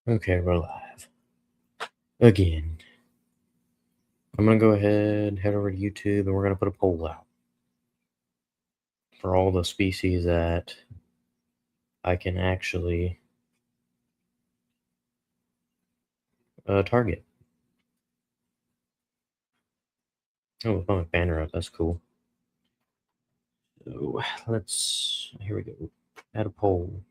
Okay, we're live. Again. I'm gonna go ahead, head over to YouTube, and we're gonna put a poll out for all the species that I can actually target. Oh, we found a banner up. That's cool. So here we go. Add a poll.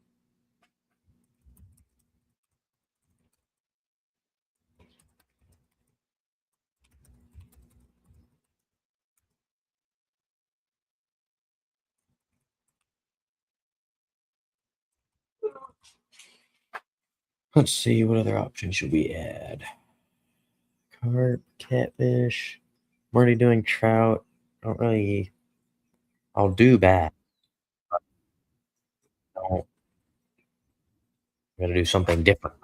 Let's see, what other options should we add? Carp, catfish. I'm already doing trout. I don't really. I'll do bass. I don't. I'm gonna do something different.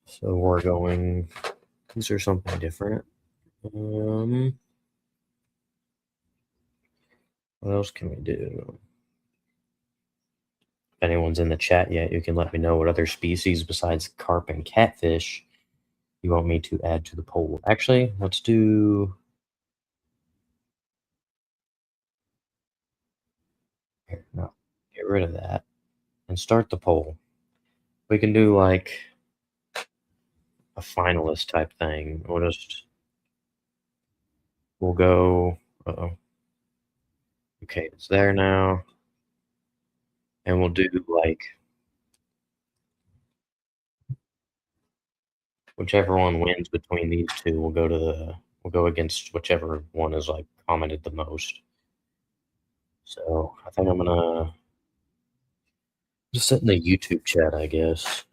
So we're going. These are something different. What else can we do? If anyone's in the chat yet, you can let me know what other species besides carp and catfish you want me to add to the poll. Actually, let's do. Here, no, get rid of that and start the poll. We can do like a finalist type thing. We'll go. Uh-oh. Okay, it's there now. And we'll do like whichever one wins between these two, we'll go against whichever one is like commented the most. So I think I'm gonna just sit in the YouTube chat, I guess,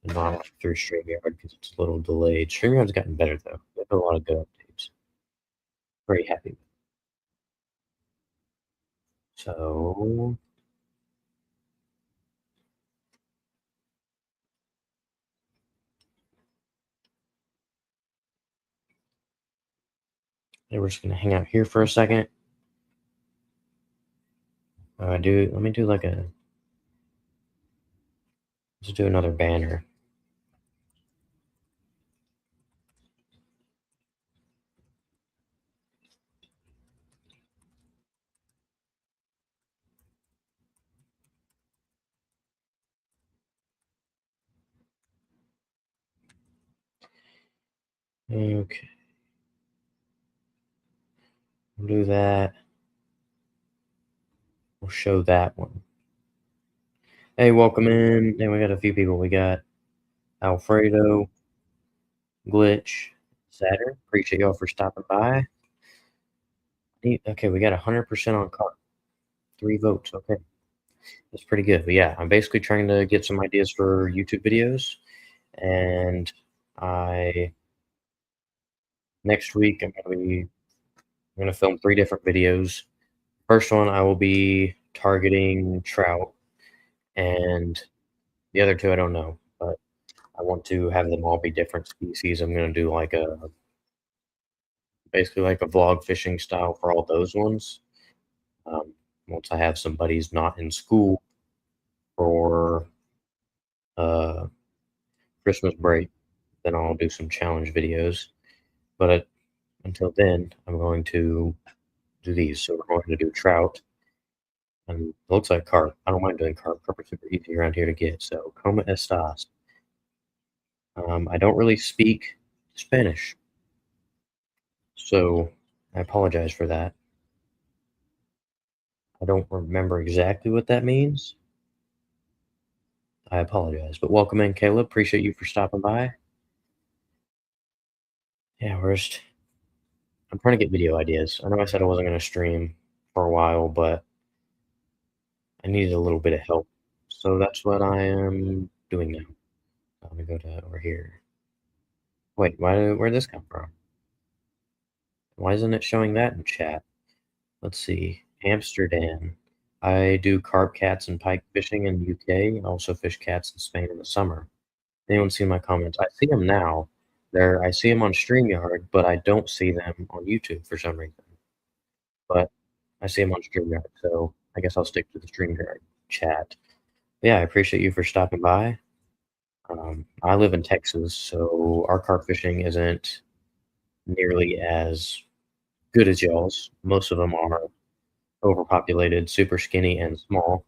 and not like through StreamYard because it's a little delayed. StreamYard's gotten better though. They've got a lot of good updates. Very happy. So yeah, we're just gonna hang out here for a second. Let me do like a let's do another banner. Okay, we'll do that. We'll show that one. Hey, welcome in. And we got a few people. We got Alfredo, Glitch, Saturn. Appreciate y'all for stopping by. Okay, we got 100% on card. 3 votes. Okay. That's pretty good. But yeah, I'm basically trying to get some ideas for YouTube videos. And I next week I'm gonna film 3 different videos. First one I will be targeting trout, and the other 2 I don't know, but I want to have them all be different species. I'm gonna do like a basically like a vlog fishing style for all those ones. Once I have some buddies not in school for uh, Christmas break, then I'll do some challenge videos. But until then, I'm going to do these. So we're going to do trout, and it looks like carp. I don't mind doing carp. Carp are super easy around here to get. So como estas? I don't really speak Spanish, so I apologize for that. I don't remember exactly what that means. I apologize. But welcome in, Caleb. Appreciate you for stopping by. Yeah, I'm trying to get video ideas. I know I said I wasn't going to stream for a while, but I needed a little bit of help. So that's what I am doing now. I'm gonna go to over here. Wait, where'd this come from? Why isn't it showing that in chat? Let's see. Amsterdam. I do carp, cats, and pike fishing in the UK. I also fish cats in Spain in the summer. Anyone see my comments? I see them now. I see them on StreamYard, but I don't see them on YouTube for some reason. But I see them on StreamYard, so I guess I'll stick to the StreamYard chat. Yeah, I appreciate you for stopping by. I live in Texas, so our carp fishing isn't nearly as good as y'all's. Most of them are overpopulated, super skinny, and small.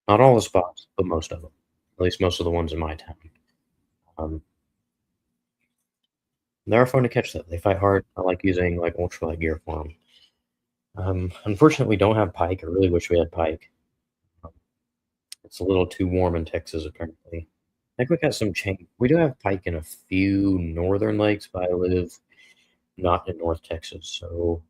Not all the spots, but most of them. At least most of the ones in my town. Um, they're fun to catch though. They fight hard. I like using like ultralight gear for them. Unfortunately, we don't have pike. I really wish we had pike. Um, it's a little too warm in Texas, apparently. I think we got some chain. We do have pike in a few northern lakes, but I live not in North Texas, so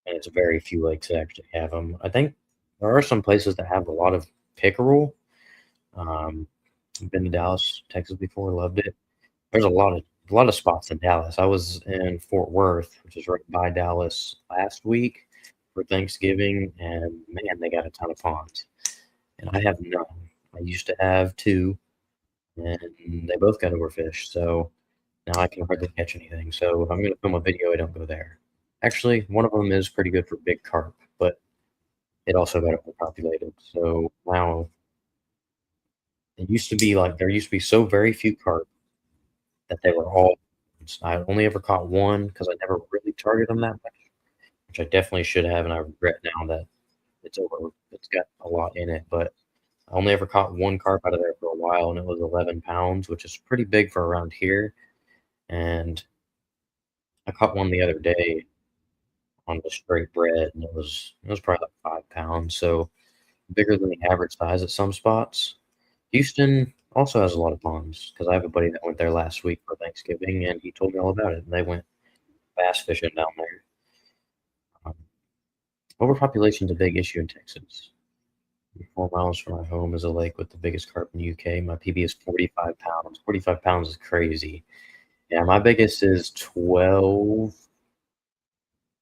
and it's very few lakes that actually have them. I think there are some places that have a lot of pickerel. I've been to Dallas, Texas before, loved it. There's a lot of spots in Dallas. I was in Fort Worth, which is right by Dallas, last week for Thanksgiving, and man, they got a ton of ponds. And I have none. I used to have two, and they both got overfished. So now I can hardly catch anything. So if I'm going to film a video, I don't go there. Actually, one of them is pretty good for big carp, but it also got overpopulated. So now it used to be like there used to be so very few carp that they were all. I only ever caught one because I never really targeted them that much, which I definitely should have, and I regret now that it's over. It's got a lot in it, but I only ever caught one carp out of there for a while, and it was 11 pounds, which is pretty big for around here. And I caught one the other day on the straight bread, and it was probably like 5 pounds, so bigger than the average size at some spots. Houston also has a lot of ponds because I have a buddy that went there last week for Thanksgiving, and he told me all about it. And they went bass fishing down there. Um, Overpopulation is a big issue in Texas. 4 miles from my home is a lake with the biggest carp in the UK. My PB is 45 pounds. 45 pounds is crazy. Yeah, my biggest is 12.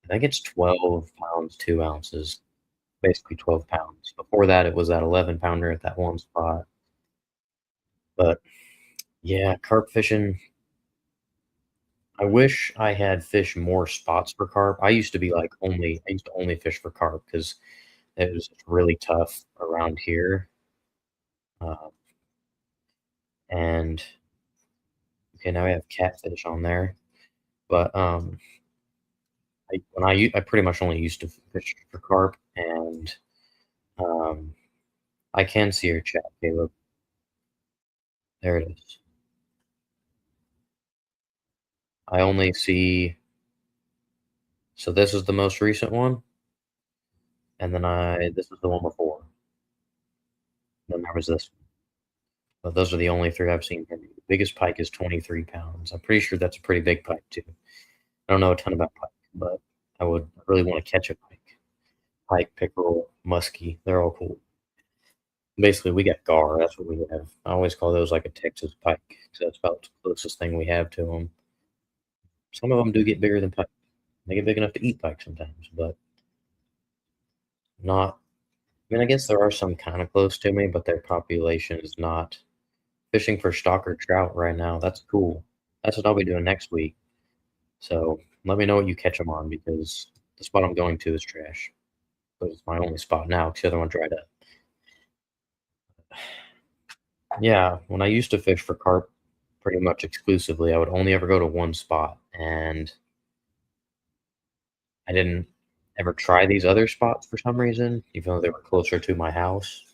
I think it's 12 pounds, 2 ounces, basically 12 pounds. Before that, it was that 11 pounder at that one spot. But yeah, carp fishing. I wish I had fished more spots for carp. I used to only fish for carp because it was just really tough around here. Uh, and okay, now we have catfish on there. But I pretty much only used to fish for carp, and um, I can see your chat, Caleb. There it is. I only see. So this is the most recent one, and then this is the one before. Then there was this one. But those are the only three I've seen here. The biggest pike is 23 pounds. I'm pretty sure that's a pretty big pike too. I don't know a ton about pike, but I would really want to catch a pike. Pike, pickerel, muskie, they're all cool. Basically, we got gar. That's what we have. I always call those like a Texas pike because that's about the closest thing we have to them. Some of them do get bigger than pike. They get big enough to eat pike sometimes, but not. I mean, I guess there are some kind of close to me, but their population is not. Fishing for stalker trout right now. That's cool. That's what I'll be doing next week. So let me know what you catch them on because the spot I'm going to is trash. But it's my only spot now because the other one dried up. Yeah, when I used to fish for carp pretty much exclusively, I would only ever go to one spot, and I didn't ever try these other spots for some reason, even though they were closer to my house.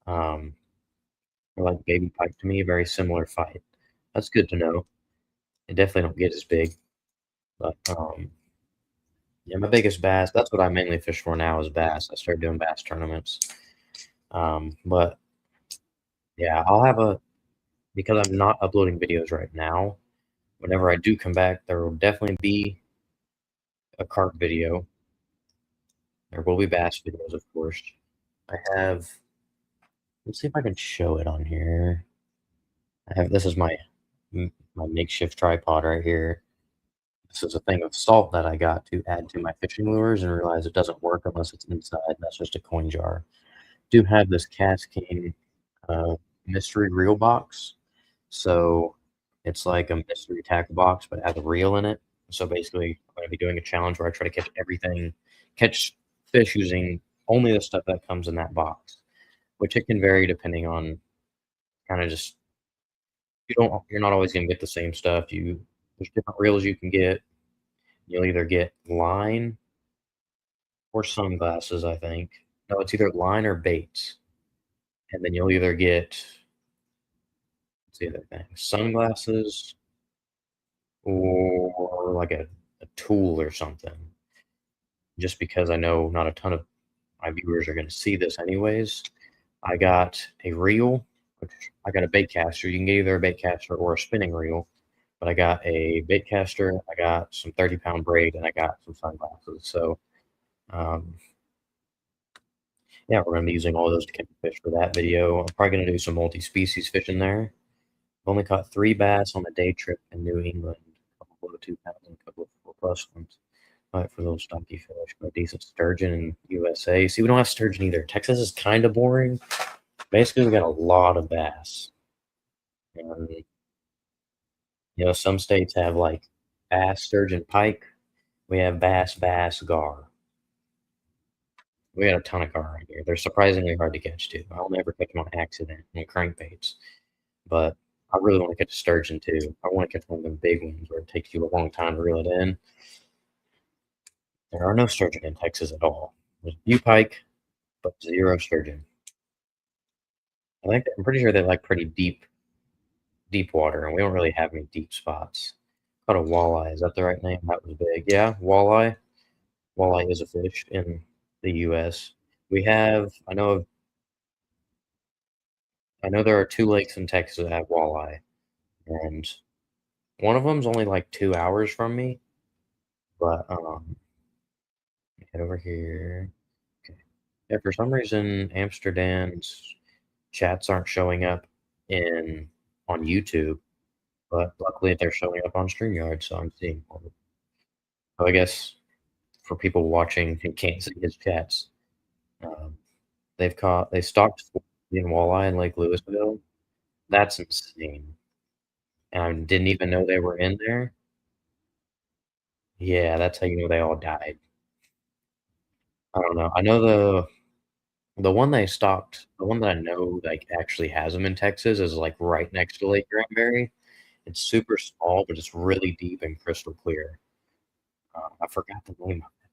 Um, they're like baby pike to me, very similar fight. That's good to know. They definitely don't get as big, but yeah, my biggest bass. That's what I mainly fish for now is bass. I started doing bass tournaments, but yeah, I'll have a because I'm not uploading videos right now. Whenever I do come back, there will definitely be a carp video. There will be bass videos, of course. I have. Let's see if I can show it on here. I have. This is my makeshift tripod right here. This is a thing of salt that I got to add to my fishing lures and realize it doesn't work unless it's inside. That's just a coin jar. Do have this Cascade mystery reel box. So it's like a mystery tackle box, but it has a reel in it. So basically, I'm going to be doing a challenge where I try to catch fish using only the stuff that comes in that box, which it can vary depending on kinda just you're not always gonna get the same stuff. There's different reels you can get. You'll either get line or sunglasses, I think. No, it's either line or baits, and then you'll either get what's the other thing? Sunglasses or like a tool or something. Just because I know not a ton of my viewers are gonna see this anyways, I got a reel, which I got a bait caster. You can get either a bait caster or a spinning reel, but I got a bait caster, I got some 30-pound braid, and I got some sunglasses. So, um, yeah, we're gonna be using all those to catch fish for that video. I'm probably gonna do some multi-species fishing there. I've only caught 3 bass on a day trip in New England, a couple below 2 pounds and a couple of 4+ ones. Fight for little stocky fish, but decent sturgeon in USA. See, we don't have sturgeon either. Texas is kind of boring. Basically, we got a lot of bass. And, some states have like bass, sturgeon, pike. We have bass, gar. We got a ton of gar right here. They're surprisingly hard to catch too. I'll never catch them on accident on crankbaits, but I really want to catch a sturgeon too. I want to catch one of them big ones where it takes you a long time to reel it in. There are no sturgeon in Texas at all. There's a few pike, but zero sturgeon. I'm pretty sure they like pretty deep water, and we don't really have any deep spots. Caught a walleye. Is that the right name? That was big. Yeah, walleye. Walleye is a fish in the U.S. We have. I know there are 2 lakes in Texas that have walleye, and one of them's only like 2 hours from me. But head over here. Okay. Yeah, for some reason, Amsterdam's chats aren't showing up in on YouTube, but luckily they're showing up on StreamYard, so I'm seeing them. So I guess for people watching who can't see his chats, um, they stocked 4 million walleye in Lake Louisville. That's insane. And I didn't even know they were in there. Yeah, that's how you know they all died. I don't know. I know the one they stocked, the one that I know, like, actually has them in Texas is, like, right next to Lake Granbury. It's super small, but it's really deep and crystal clear. I forgot the name of it.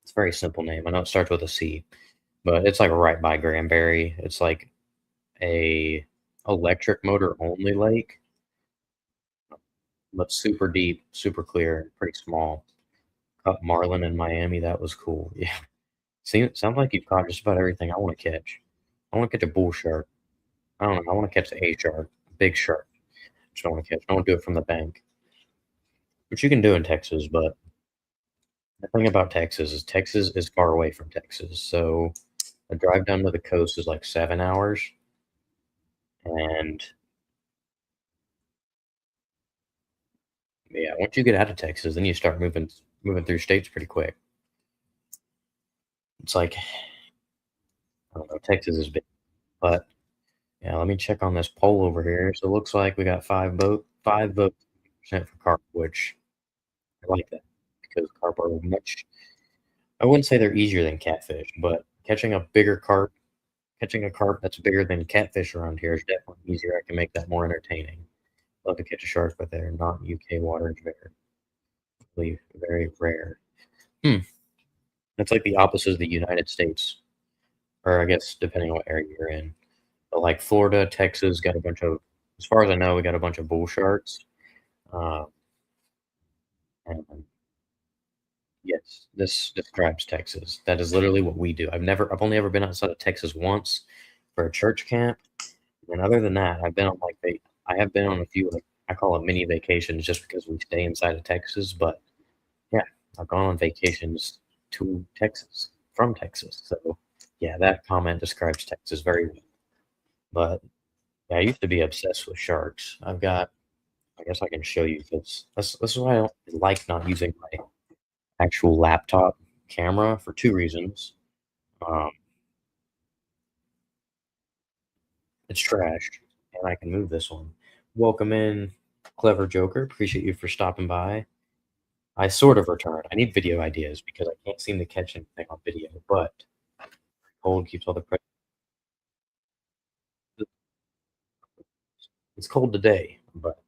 It's a very simple name. I know it starts with a C, but it's, like, right by Granbury. It's, like, a electric motor only lake, but super deep, super clear, pretty small. Caught marlin in Miami, that was cool. Yeah. Sounds like you've caught just about everything I wanna catch. I wanna catch a bull shark. I don't know, I wanna catch a shark, big shark. That's what I wanna catch. I wanna do it from the bank, which you can do in Texas, but the thing about Texas is far away from Texas, so a drive down to the coast is like 7 hours, and, yeah, once you get out of Texas, then you start moving through states pretty quick. It's like, I don't know, Texas is big, but, yeah, let me check on this poll over here. So it looks like we got 5 votes percent for carp, which I like that because carp are much I wouldn't say they're easier than catfish, but catching a carp that's bigger than catfish around here is definitely easier. I can make that more entertaining. Love to catch a shark, but they're not in UK waters. Very, very rare. Hmm. That's like the opposite of the United States, or I guess depending on what area you're in. But like Florida, Texas got a bunch of, as far as I know, we got a bunch of bull sharks. Uh, and yes, this describes Texas. That is literally what we do. I've only ever been outside of Texas once for a church camp, and other than that, I have been on a few, like, I call it mini vacations just because we stay inside of Texas, but yeah, I've gone on vacations to Texas from Texas. So yeah, that comment describes Texas very well. But yeah, I used to be obsessed with sharks. I guess I can show you this is why I don't like not using my actual laptop camera for 2 reasons. Um, it's trashed, and I can move this one. Welcome in, Clever Joker. Appreciate you for stopping by. I sort of returned. I need video ideas because I can't seem to catch anything on video, but cold keeps all the It's cold today, but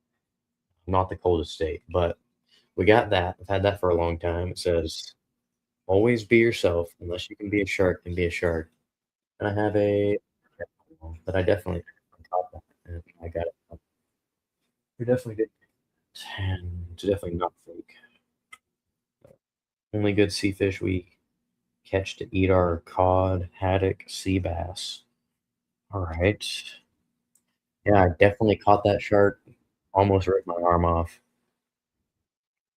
not the coldest state. But we got that. I've had that for a long time. It says, "Always be yourself. Unless you can be a shark, then be a shark." And I have a that I definitely caught that, and I got it. We definitely did, and it's definitely not fake. Only good sea fish we catch to eat are cod, haddock, sea bass. All right. Yeah, I definitely caught that shark. Almost ripped my arm off.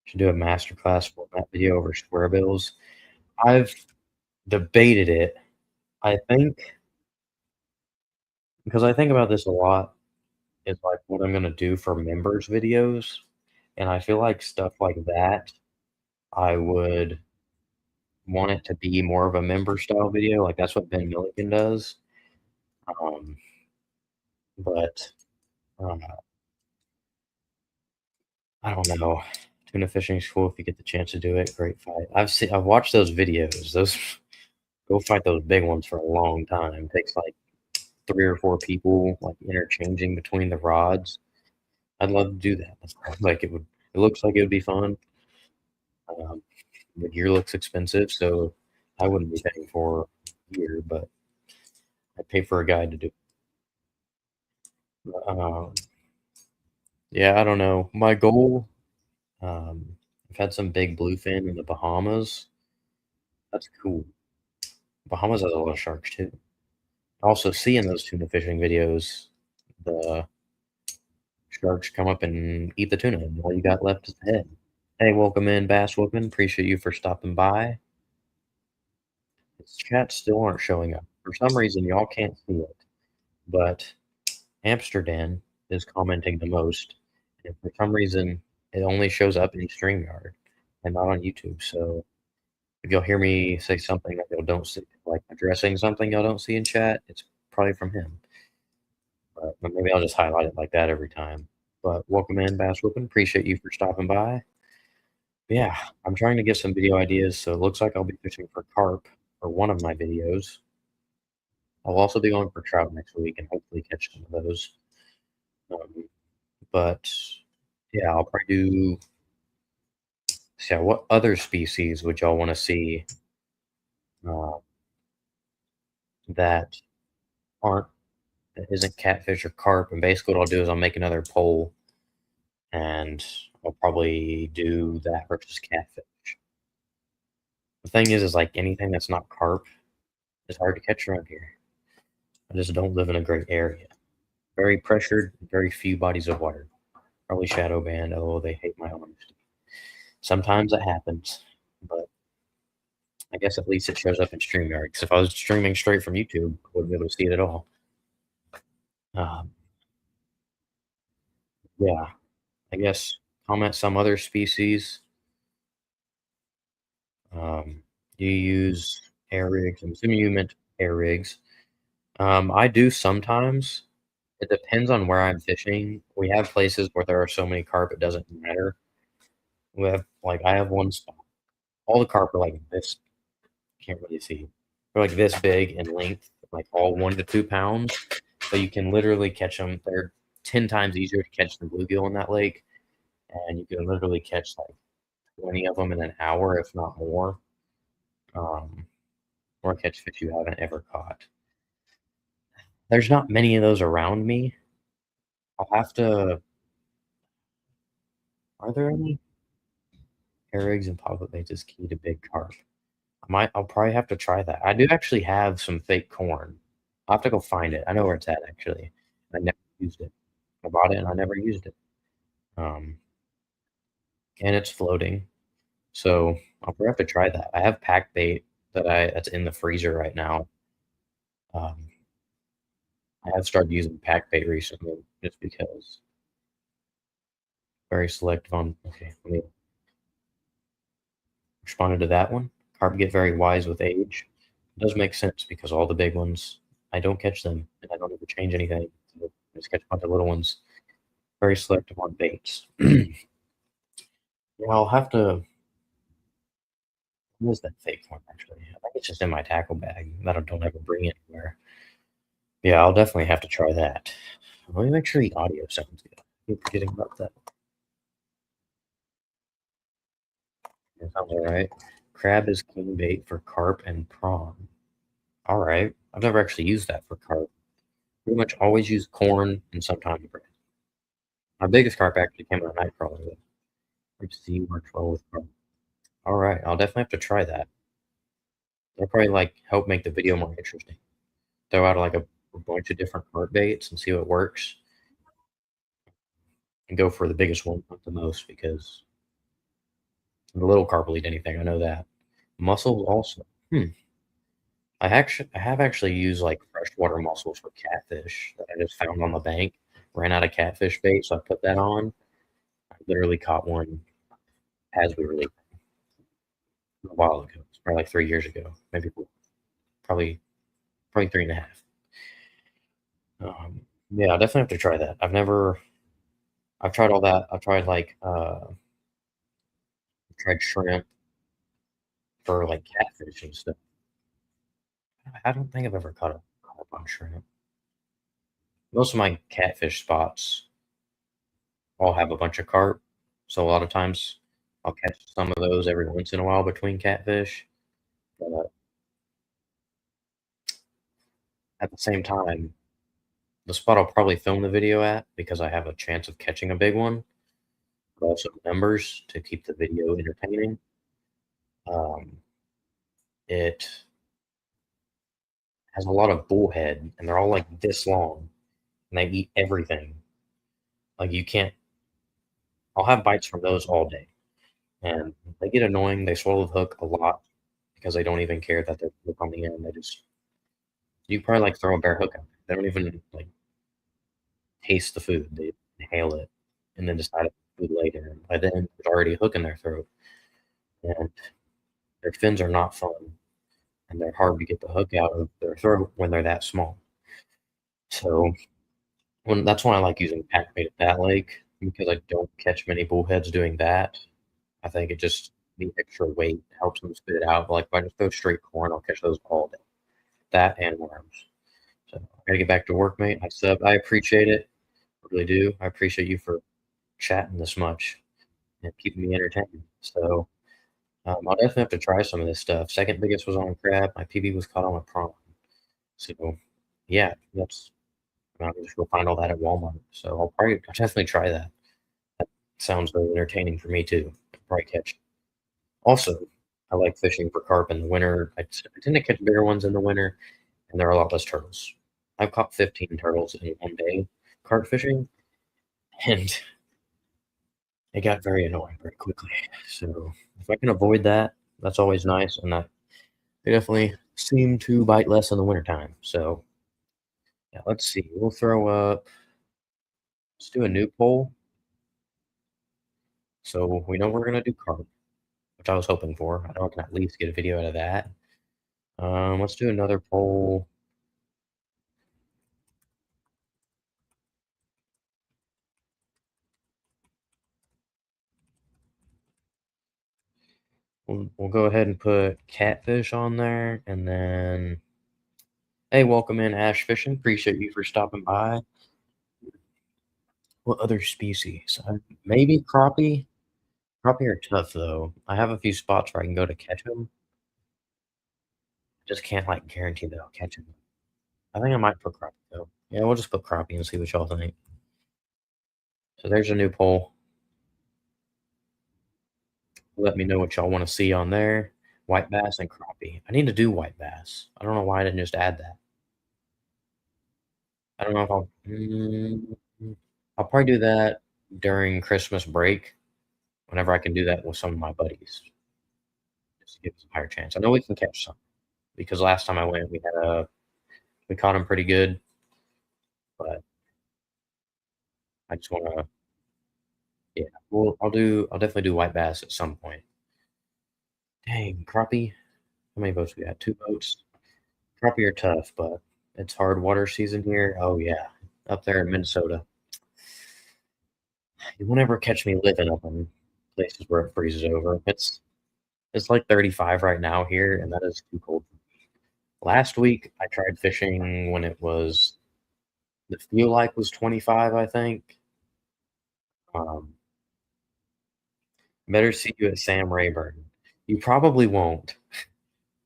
Should do a master class for that video over square bills. I've debated it. I think because I think about this a lot is like what I'm gonna do for members videos, and I feel like stuff like that, I would want it to be more of a member style video, like that's what Ben Milliken does. Um, but uh, I don't know. Tuna fishing is cool if you get the chance to do it. Great fight. I've watched those videos. Those go fight those big ones for a long time. It takes like 3 or 4 people like interchanging between the rods. I'd love to do that. Like it looks like it would be fun. Um, the gear looks expensive, so I wouldn't be paying for gear, but I'd pay for a guide to do it. Yeah, I don't know. My goal, I've had some big bluefin in the Bahamas. That's cool. Bahamas has a lot of sharks too. Also, seeing those tuna fishing videos, the sharks come up and eat the tuna, and all you got left is the head. Hey, welcome in, Bass Whoopin'. Appreciate you for stopping by. This chat still aren't showing up. For some reason, y'all can't see it, but Amsterdam is commenting the most, and for some reason, it only shows up in StreamYard and not on YouTube. So if you'll hear me say something that y'all don't see, like addressing something y'all don't see in chat, it's probably from him. But maybe I'll just highlight it like that every time. But welcome in, Bass Whoopin'. Appreciate you for stopping by. Yeah, I'm trying to get some video ideas, so it looks like I'll be fishing for carp for one of my videos. I'll also be going for trout next week and hopefully catch some of those. Um, but yeah, I'll probably do. So yeah, what other species would y'all want to see uh, that aren't that isn't catfish or carp? And basically, what I'll do is I'll make another poll, and I'll probably do that versus catfish. The thing is like anything that's not carp is hard to catch around here. I just don't live in a great area. Very pressured, very few bodies of water. Probably shadow banned, although they hate my honesty. Sometimes it happens, but I guess at least it shows up in StreamYard. Because if I was streaming straight from YouTube, I wouldn't be able to see it at all. Um, yeah, I guess comment some other species. You use air rigs. I'm assuming you meant air rigs. I do sometimes. It depends on where I'm fishing. We have places where there are so many carp it doesn't matter. We have like I have one spot. All the carp are like this. Can't really see. They're like this big in length, like all 1 to 2 pounds. So you can literally catch them. They're 10 times easier to catch than bluegill in that lake, and you can literally catch like 20 of them in an hour, if not more. Um, or catch fish you haven't ever caught. There's not many of those around me. I'll have to. Are there any? Hair eggs and poplet baits is key to big carp. I'll probably have to try that. I do actually have some fake corn. I'll have to go find it. I know where it's at actually. I never used it. I bought it and I never used it. Um, and it's floating. So I'll probably have to try that. I have pack bait that's in the freezer right now. Um, I have started using pack bait recently just because very selective on. Okay, let me responded to that one. Carp get very wise with age. It does make sense because all the big ones, I don't catch them and I don't ever change anything. So I just catch a bunch of little ones. Very selective on baits. Yeah, I'll have to. What is that fake one actually? I think it's just in my tackle bag that I don't ever bring anywhere. Yeah, I'll definitely have to try that. Let me make sure the audio sounds good. I keep forgetting about that. That sounds alright. Crab is king bait for carp and prawn. Alright. I've never actually used that for carp. Pretty much always use corn and sometimes bread. My biggest carp actually came on a night crawler though. Deep sea works well with carp. Alright, I'll definitely have to try that. That'll probably like help make the video more interesting. Throw out like a bunch of different carp baits and see what works. And go for the biggest one, not the most, because the little carp will eat anything. I know that. Mussels also. I have actually used like freshwater mussels for catfish that I just found on the bank. Ran out of catfish bait, so I put that on. I literally caught one as we were leaving a while ago. It's probably like 3 years ago, maybe probably probably 3.5. Yeah, I definitely have to try that. I've tried all that. I've tried like tried shrimp for like catfish and stuff. I don't think I've ever caught a carp on shrimp. Most of my catfish spots all have a bunch of carp, so a lot of times I'll catch some of those every once in a while between catfish. But at the same time, the spot I'll probably film the video at, because I have a chance of catching a big one, but also numbers to keep the video entertaining. Um, it has a lot of bullhead, and they're all like this long, and they eat everything. Like you can't. I'll have bites from those all day, and they get annoying. They swallow the hook a lot because they don't even care that there's hook on the end. They just you probably like throw a bare hook out. They don't even like taste the food. They inhale it and then decide to food later. And by then, there's already a hook in their throat, and their fins are not fun, and they're hard to get the hook out of their throat when they're that small. So that's why I like using pack bait at that lake because I don't catch many bullheads doing that. I think it just the extra weight helps them spit it out. Like if I just throw straight corn, I'll catch those all day. That and worms. So I gotta get back to work, mate. I appreciate it. I really do. I appreciate you for chatting this much and keeping me entertained. So I'll definitely have to try some of this stuff. Second biggest was on crab. My PB was caught on a prawn. So yeah, that's I'm just go find all that at Walmart. So I'll definitely try that. That sounds very entertaining for me too. I'll probably catch. Also, I like fishing for carp in the winter. I tend to catch bigger ones in the winter, and there are a lot less turtles. I've caught 15 turtles in one day carp fishing, and it got very annoying very quickly. So if I can avoid that, that's always nice, and that they definitely seem to bite less in the wintertime. So yeah, let's see. We'll throw up. Let's do a new poll. So we know we're gonna do carp, which I was hoping for. I know I can at least get a video out of that. Let's do another poll. We'll go ahead and put catfish on there, and then hey, welcome in Ash Fishing. Appreciate you for stopping by. What other species? Maybe crappie. Crappie are tough though. I have a few spots where I can go to catch them. Just can't like guarantee that I'll catch them. I think I might put crappie though. Yeah, we'll just put crappie and see what y'all think. So there's a new poll. Let me know what y'all want to see on there. White bass and crappie. I need to do white bass. I don't know why I didn't just add that. I don't know if I'll probably do that during Christmas break whenever I can do that with some of my buddies. Just to give us a higher chance. I know we can catch some because last time I went, we caught them pretty good, but I just want to, yeah. I'll definitely do white bass at some point. Dang, crappie. How many boats we got? Two boats. Crappie are tough, but it's hard water season here. Oh yeah, up there in Minnesota. You won't ever catch me living up in places where it freezes over. It's like 35 right now here, and that is too cold. Last week I tried fishing when it was The feel like was 25, I think. Um, better see you at Sam Rayburn. You probably won't.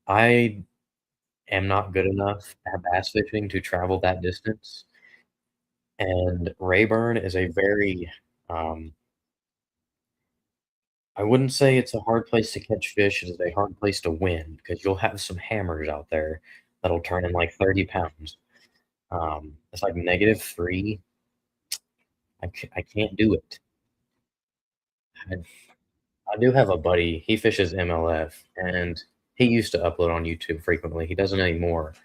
I am not good enough at bass fishing to travel that distance, and Rayburn is a very, um I wouldn't say it's a hard place to catch fish, it is a hard place to win because 'cause you'll have some hammers out there that'll turn in like 30 pounds. It's like -3. I can't do it. I I do have a buddy, he fishes MLF, and he used to upload on YouTube frequently, he doesn't anymore,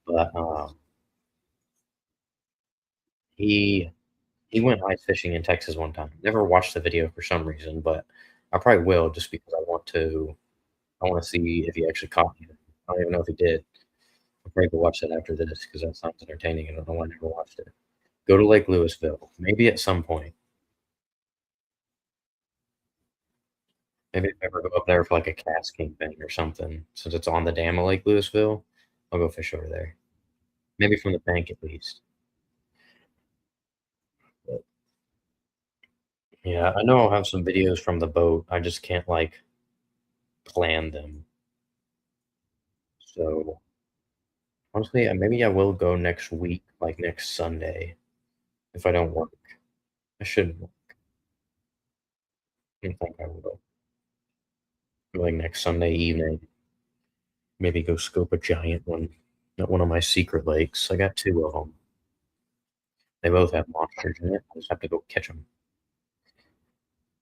but, he he went ice fishing in Texas one time. Never watched the video for some reason, but I probably will just because I wanna see if he actually caught anything. I don't even know if he did. I'll probably go watch that after this because that sounds entertaining. I don't know why I never watched it. Go to Lake Louisville, maybe at some point. Maybe if I ever go up there for, like, a casting thing or something, since it's on the dam of Lake Louisville, I'll go fish over there. Maybe from the bank at least. But, yeah, I know I'll have some videos from the boat, I just can't, like, plan them. So, honestly, maybe I will go next week, like, next Sunday, if I don't work. I shouldn't work. I don't think I will. Like, next Sunday evening, maybe go scope a giant one at one of my secret lakes. I got 2 of them. They both have monsters in it. I just have to go catch them.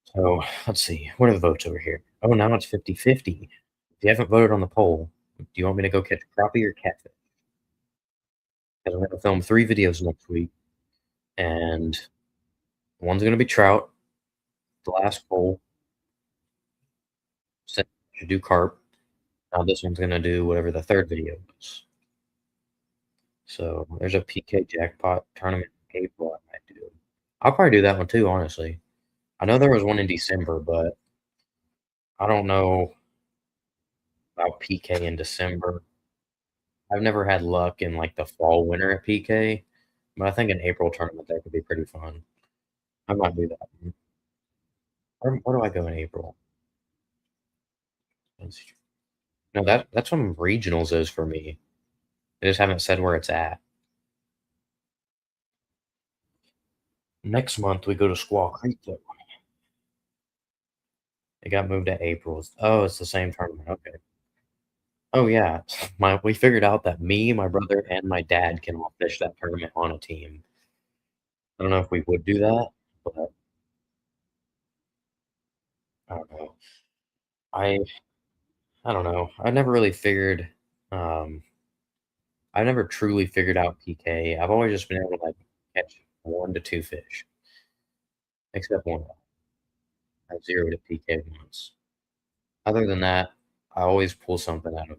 So, let's see. What are the votes over here? Oh, now it's 50-50. If you haven't voted on the poll, do you want me to go catch crappie or catfish? 'Cause I'm gonna film 3 videos next week, and one's gonna be trout, the last poll, said I should do carp. Now this one's gonna do whatever the 3rd video is. So, there's a PK jackpot tournament in April I might do. I'll probably do that one too, honestly. I know there was one in December, but I don't know about PK in December. I've never had luck in, like, the fall, winter at PK, but I think an April tournament, that could be pretty fun. I might do that one. Where do I go in April? Let's see. No, that's when regionals is for me. They just haven't said where it's at. Next month, we go to Squaw Creek, though. It got moved to April. Oh, it's the same tournament, okay. Oh, yeah. My we figured out that me, my brother, and my dad can all fish that tournament on a team. I don't know if we would do that, but I don't know. I I don't know. Um I never truly figured out PK. I've always just been able to, like, catch 1 to 2 fish, except one. I zeroed at PK once. Other than that, I always pull something out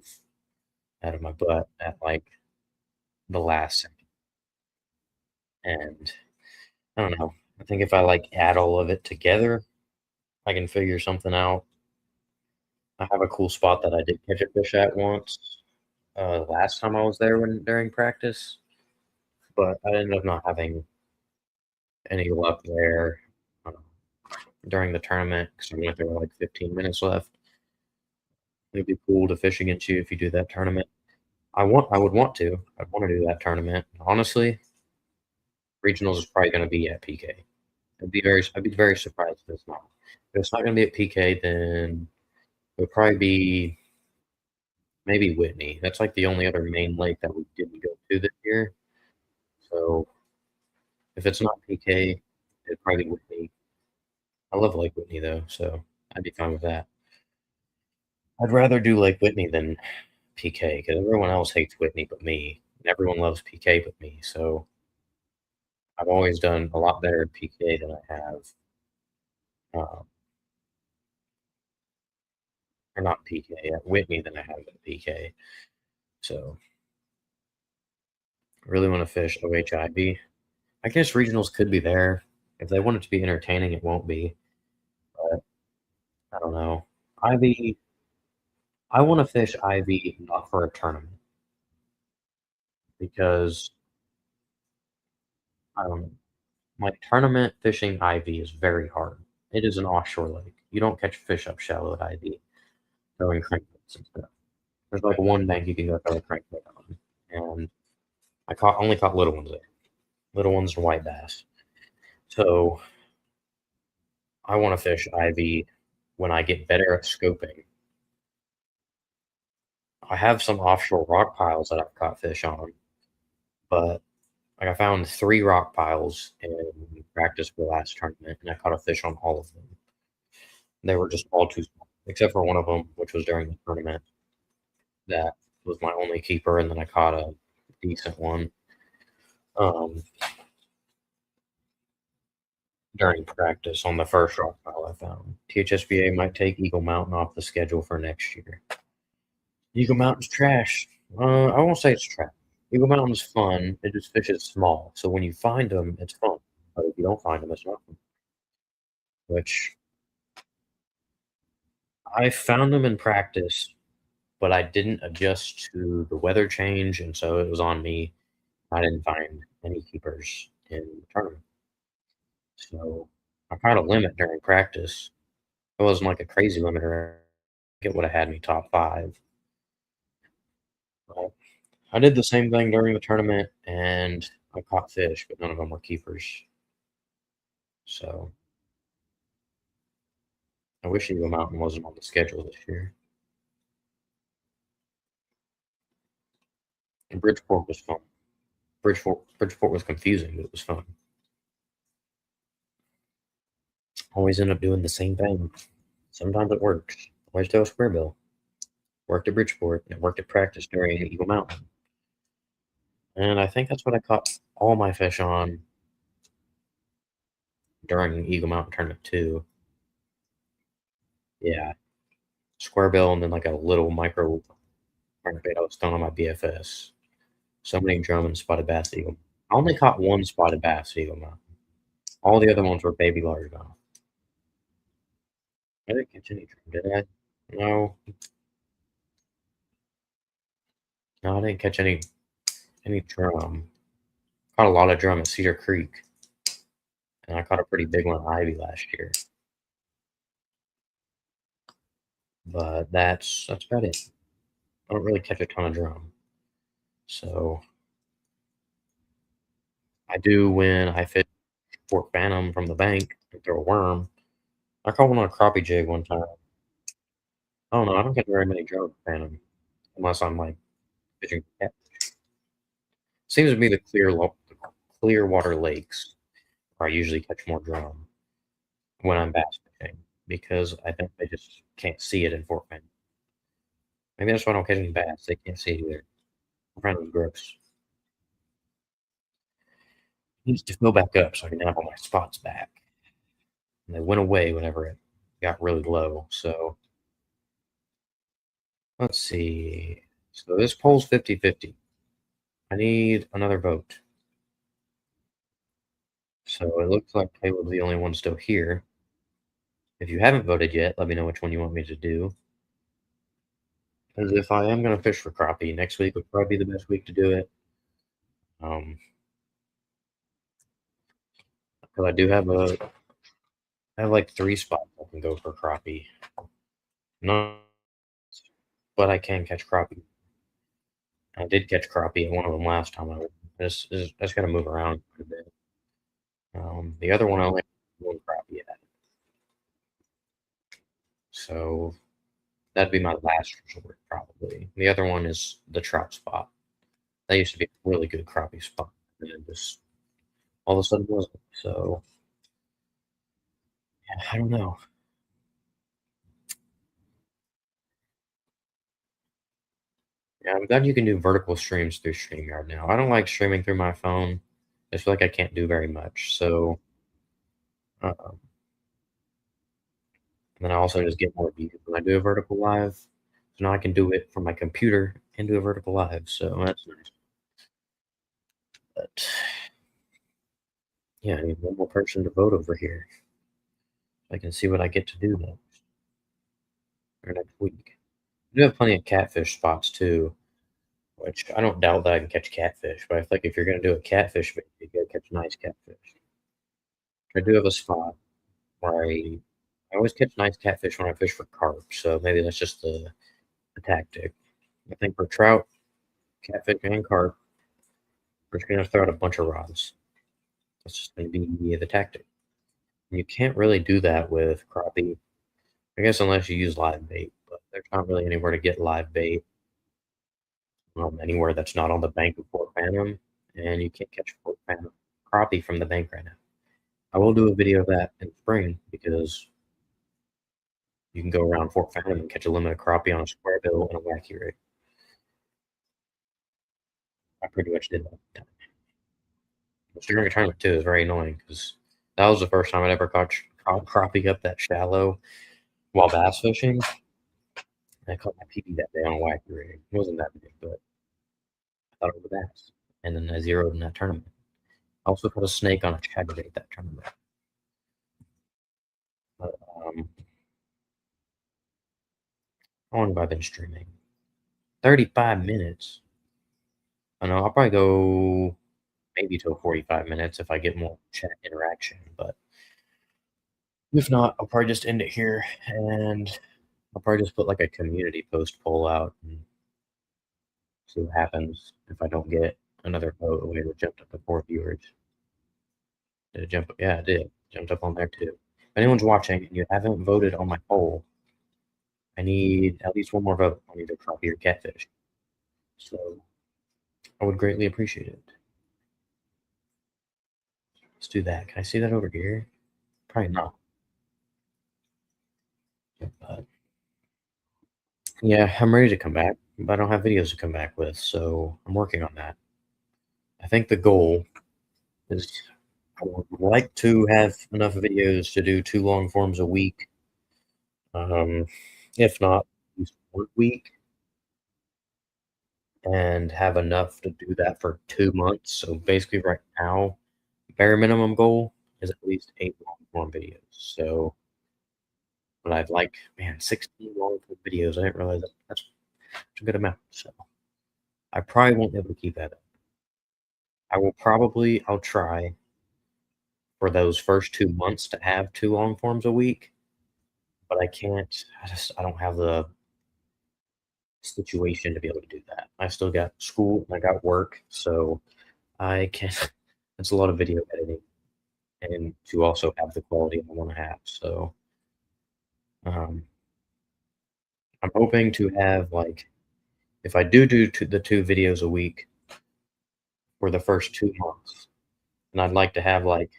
of my butt at, like, the last second, and I don't know. I think if I, like, add all of it together, I can figure something out. I have a cool spot that I did catch a fish at once, last time I was there when during practice, but I ended up not having any luck there, um, during the tournament because I went there with, like, 15 minutes left. It'd be cool to fish against you if you do that tournament. I would want to. I'd wanna do that tournament. Honestly, regionals is probably gonna be at PK. I'd be very surprised if it's not. If it's not gonna be at PK, then it would probably be maybe Whitney. That's, like, the only other main lake that we didn't go to this year. So, if it's not PK, it'd probably be Whitney. I love Lake Whitney, though, so I'd be fine with that. I'd rather do Lake Whitney than PK because everyone else hates Whitney but me, and everyone loves PK but me, so I've always done a lot better at PK than I have, uh, or not PK, at Whitney than I have at PK. So, I really wanna fish OHIB. I guess regionals could be there. If they want it to be entertaining, it won't be, but I don't know. IB I wanna fish IB not for a tournament because I don't know. Like, tournament fishing IV is very hard. It is an offshore lake. You don't catch fish up shallow at IV throwing crankbaits and stuff. There's, like, one bank you can go throw a crankbait on, and I only caught little ones there. Little ones and white bass. So, I wanna fish IV when I get better at scoping. I have some offshore rock piles that I've caught fish on, but, like, I found 3 rock piles in practice for the last tournament, and I caught a fish on all of them. They were just all too small, except for one of them, which was during the tournament. That was my only keeper, and then I caught a decent one, um, during practice on the first rock pile I found. THSBA might take Eagle Mountain off the schedule for next year. Eagle Mountain's trash. I won't say it's trash. Eagle Mountain's fun, it just fish is small, so when you find them, it's fun, but if you don't find them, it's not fun, which I found them in practice, but I didn't adjust to the weather change, and so it was on me. I didn't find any keepers in the tournament. So I caught a limit during practice. It wasn't like a crazy limit or it would have had me top 5. But I did the same thing during the tournament and I caught fish, but none of them were keepers. So I wish Eagle Mountain wasn't on the schedule this year. And Bridgeport was fun. Bridgeport was confusing, but it was fun. Always end up doing the same thing. Sometimes it works. Always tell Squarebill. Worked at Bridgeport and it worked at practice during Eagle Mountain. And I think that's what I caught all my fish on during Eagle Mountain Tournament 2. Yeah, square bill and then, like, a little micro crankbait I was throwing on my BFS. Somebody drum and spotted bass eagle. I only caught 1 spotted bass eagle mountain. All the other ones were baby largemouth. I didn't catch any drum, did I? No. No, I didn't catch any drum. Caught a lot of drum at Cedar Creek, and I caught a pretty big one at Ivy last year. But that's about it. I don't really catch a ton of drum. So I do when I fish Fort Phantom from the bank and throw a worm. I caught one on a crappie jig one time. I don't know, I don't get very many drum at Phantom unless I'm, like, fishing cat. Seems to be the clear water lakes where I usually catch more drum when I'm bass fishing because I think they just can't see it in Fort Phantom. Maybe that's why I don't catch any bass, they can't see it either. Fort Phantom's gross. Needs to fill back up so I can have all my spots back. And they went away whenever it got really low, so let's see. So this poll's 50-50. I need another vote. So it looks like Caleb's the only one still here. If you haven't voted yet, let me know which one you want me to do. Because if I am gonna fish for crappie, next week would probably be the best week to do it. Um, 'Cause I have like 3 spots I can go for crappie. No, but I can catch crappie. I did catch crappie at one of them last time I went. I just gotta move around quite a bit. The other one I only have 1 crappie at. So that'd be my last resort probably. The other one is the trout spot. That used to be a really good crappie spot, and it just all of a sudden wasn't. So, yeah, I don't know. Yeah, I'm glad you can do vertical streams through StreamYard now. I don't like streaming through my phone. I feel like I can't do very much. So, uh, and then I also just get more views when I do a vertical live. So now I can do it from my computer and do a vertical live. So that's nice. But yeah, I need one more person to vote over here. I can see what I get to do next or next week. I do have plenty of catfish spots too. which I don't doubt that I can catch catfish, but I feel like if you're gonna do a catfish video, you gotta catch nice catfish. I do have a spot where I always catch nice catfish when I fish for carp, so maybe that's just the tactic. I think for trout, catfish, and carp, we're just gonna throw out a bunch of rods. That's just gonna be the tactic. And you can't really do that with crappie, I guess, unless you use live bait, but there's not really anywhere to get live bait, anywhere that's not on the bank of Fort Phantom, and you can't catch Fort Phantom crappie from the bank right now. I will do a video of that in spring because you can go around Fort Phantom and catch a limited crappie on a square bill and a wacky rig. I pretty much did that. Which during a tournament too is very annoying because that was the first time I'd ever caught crappie up that shallow while bass fishing. And I caught my PB that day on a wacky rig. It wasn't that big, but I thought it was a bass. And then I zeroed in that tournament. I also caught a snake on a chatterbait that tournament. But, how long have I been streaming? 35 minutes. I know I'll probably go maybe till 45 minutes if I get more chat interaction, but if not, I'll probably just end it here, and I'll probably just put like a community post poll out and see what happens if I don't get another vote away that jumped up to 4 viewers. Did it jump up? Yeah, it did. Jumped up on there too. If anyone's watching and you haven't voted on my poll, I need at least one more vote on either crappie or catfish. So I would greatly appreciate it. Let's do that. Can I see that over here? Probably not. But yeah, I'm ready to come back, but I don't have videos to come back with, so I'm working on that. I think the goal is I would like to have enough videos to do 2 long forms a week. If not, at least 1 week, and have enough to do that for 2 months. So basically, right now, bare minimum goal is at least 8 long form videos. So, but I'd like, man, 16 long form videos. I didn't realize that's a good amount. So I probably won't be able to keep that up. I'll try for those first 2 months to have 2 long forms a week, but I don't have the situation to be able to do that. I still got school and I got work, so I can it's a lot of video editing and to also have the quality I wanna have, so, um, I'm hoping to have, like, if I do the 2 videos a week for the first 2 months, and I'd like to have, like,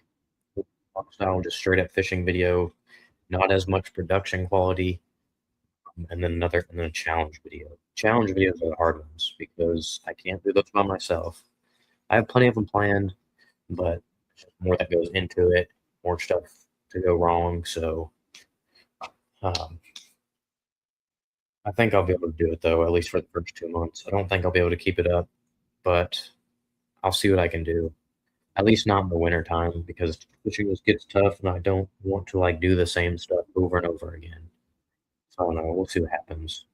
style, just straight up fishing video, not as much production quality, and then a challenge video. Challenge videos are the hard ones because I can't do those by myself. I have plenty of them planned, but more that goes into it, more stuff to go wrong. So um, I think I'll be able to do it though, at least for the first 2 months. I don't think I'll be able to keep it up, but I'll see what I can do. At least not in the winter time because fishing just gets tough, and I don't want to like do the same stuff over and over again. So I don't know. We'll see what happens.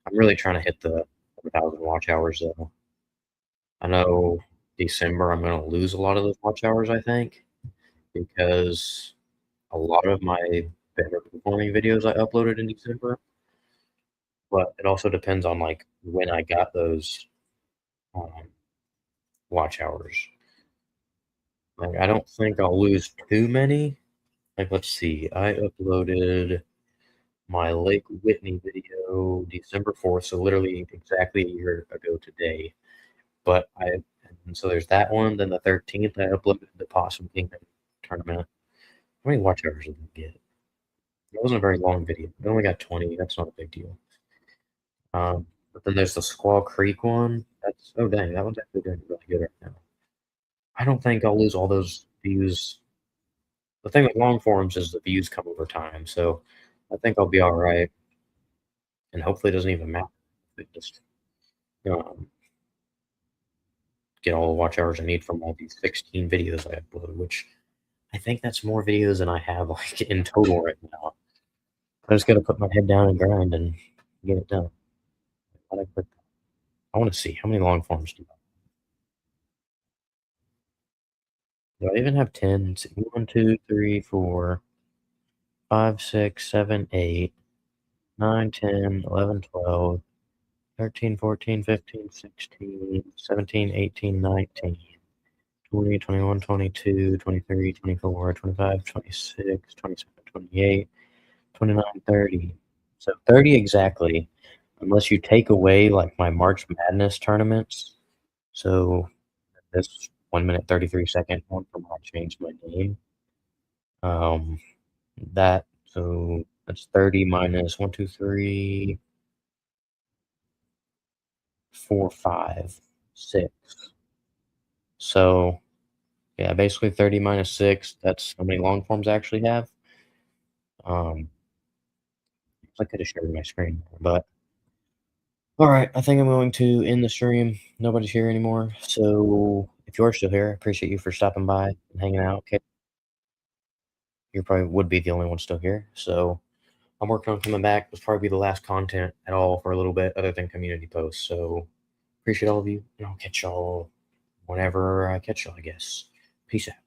I'm really trying to hit the 1,000 watch hours though. I know December I'm going to lose a lot of those watch hours. I think because a lot of my better performing videos I uploaded in December, but it also depends on, like, when I got those, um, watch hours. Like, I don't think I'll lose too many. Like, let's see, I uploaded my Lake Whitney video December 4th, so literally exactly a year ago today, but and so there's that one, then the 13th, I uploaded the Possum Kingdom tournament. How many watch hours did I get? It wasn't a very long video. I only got 20, that's not a big deal. But then there's the Squaw Creek one. That's oh dang, that one's actually doing really good right now. I don't think I'll lose all those views. The thing with long forms is the views come over time, so I think I'll be all right, and hopefully it doesn't even matter. It just um, get all the watch hours I need from all these 16 videos I upload, which I think that's more videos than I have like in total right now. I just gotta put my head down and grind and get it done. I want to see how many long forms do I even have 10? 1, 2, 3, 4, 5, 6, 7, 8, 9, 10, 11, 12, 13, 14, 15, 16, 17, 18, 19, 20, 21, 22, 23, 24, 25, 26, 27, 28, 29, 30. So 30 exactly, unless you take away like my March Madness tournaments. So this 1 minute 33-second one from when I changed my name. Um, so that's 30 minus 1, 2, 3, 4, 5, 6. So yeah, basically 30 minus 6. That's how many long forms I actually have. Um, I could have shared my screen, but all right. I think I'm going to end the stream. Nobody's here anymore. So if you're still here, I appreciate you for stopping by and hanging out. Okay, you probably would be the only one still here. So I'm working on coming back. This will probably be the last content at all for a little bit, other than community posts. So appreciate all of you, and I'll catch y'all whenever I catch y'all. I guess. Peace out.